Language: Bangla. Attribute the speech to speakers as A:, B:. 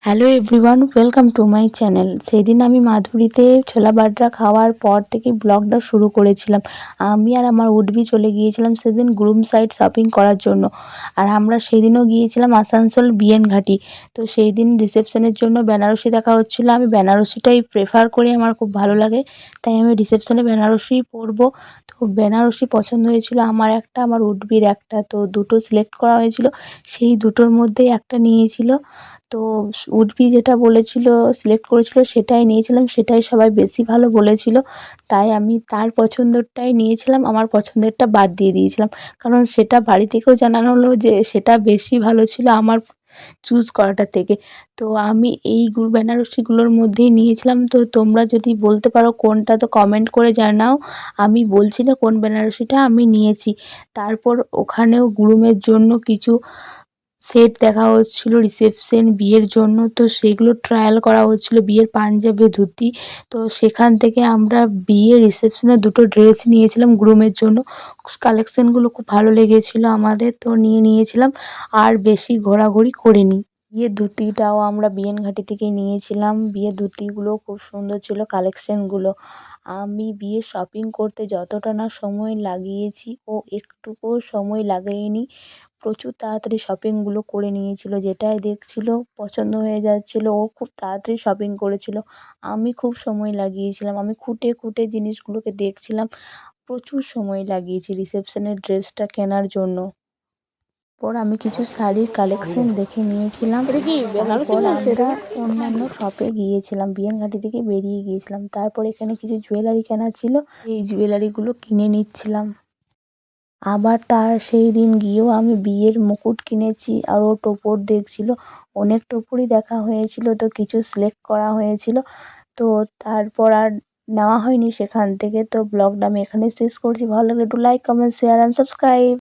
A: Hello everyone, welcome to my channel. সেদিন আমি মাধুরীতে ছোলা বাটরা খাওয়ার পর থেকে ব্লগটা শুরু করেছিলাম। আমি আর আমার উডবি চলে গিয়েছিলাম সেদিন গ্রুম সাইড শপিং করার জন্য। আর আমরা সেদিনও গিয়েছিলাম আসানসোল বিএন ঘাটি। তো সেই দিন রিসেপশনের জন্য বেনারসি দেখা হচ্ছিলো। আমি বেনারসিটাই প্রেফার করি, আমার খুব ভালো লাগে, তাই আমি রিসেপশনে বেনারসিই পরবো। তো বেনারসি পছন্দ হয়েছিল আমার একটা, আমার উডবির একটা, তো দুটো সিলেক্ট করা হয়েছিল। সেই দুটোর মধ্যেই একটা নিয়েছিল। তো উডবি যেটা বলেছিল সিলেক্ট করেছিল সেটাই নিয়েছিলাম, সেটাই সবাই বেশি ভালো বলেছিল, তাই আমি তার পছন্দেরটাই নিয়েছিলাম, আমার পছন্দেরটা বাদ দিয়ে দিয়েছিলাম। কারণ সেটা বাড়ি থেকেও জানানো হলো যে সেটা বেশি ভালো ছিল আমার চুজ করাটার থেকে। তো আমি এই বেনারসিগুলোর মধ্যেই নিয়েছিলাম। তো তোমরা যদি বলতে পারো কোনটা, তো কমেন্ট করে জানাও। আমি বলছি না কোন বেনারসিটা আমি নিয়েছি। তারপর ওখানেও গ্রুমের জন্য কিছু সেট দেখা হচ্ছিল রিসেপশন বিয়ের জন্য, তো সেগুলো ট্রায়াল করা হচ্ছিল, বিয়ের পাঞ্জাবি ধুতি। তো সেখান থেকে আমরা বিয়ে রিসেপশনে দুটো ড্রেস নিয়েছিলাম গ্রুমের জন্য। কালেকশানগুলো খুব ভালো লেগেছিলো আমাদের, তো নিয়েছিলাম, আর বেশি ঘোরাঘুরি করিনি। বিয়ের ধুতিটাও আমরা বিএন ঘাটি থেকে নিয়েছিলাম। বিয়ের ধুতিগুলো খুব সুন্দর ছিল কালেকশানগুলো। আমি বিয়ে শপিং করতে যতটা না সময় লাগিয়েছি ও একটুকুও সময় লাগায়নি। প্রচুর তাড়াতাড়ি শপিংগুলো করে নিয়েছিল, যেটাই দেখছিল পছন্দ হয়ে যাচ্ছিল, ও খুব তাড়াতাড়ি শপিং করেছিল। আমি খুব সময় লাগিয়েছিলাম, আমি খুঁটে খুঁটে জিনিসগুলোকে দেখছিলাম, প্রচুর সময় লাগিয়েছি রিসেপশনের ড্রেসটা কেনার জন্য। পর আমি কিছু শাড়ির কালেকশন দেখে নিয়েছিলাম। তারপর আমরা অন্যান্য শপে গিয়েছিলাম, বিএনঘাটি থেকে বেরিয়ে গিয়েছিলাম। তারপর এখানে কিছু জুয়েলারি কেনার ছিল, এই জুয়েলারিগুলো কিনে নিচ্ছিলাম। আবার তার সেই দিন গিয়েও আমি বিয়ের মুকুট কিনেছি, আর ও টোপর দেখছিল, অনেক টোপরই দেখা হয়েছিল, তো কিছু সিলেক্ট করা হয়েছিল। তো তারপর আর নেওয়া হয়নি সেখান থেকে। তো ব্লগটা আমি এখানে শেষ করছি। ভালো লাগলে একটু like, comment, share and subscribe.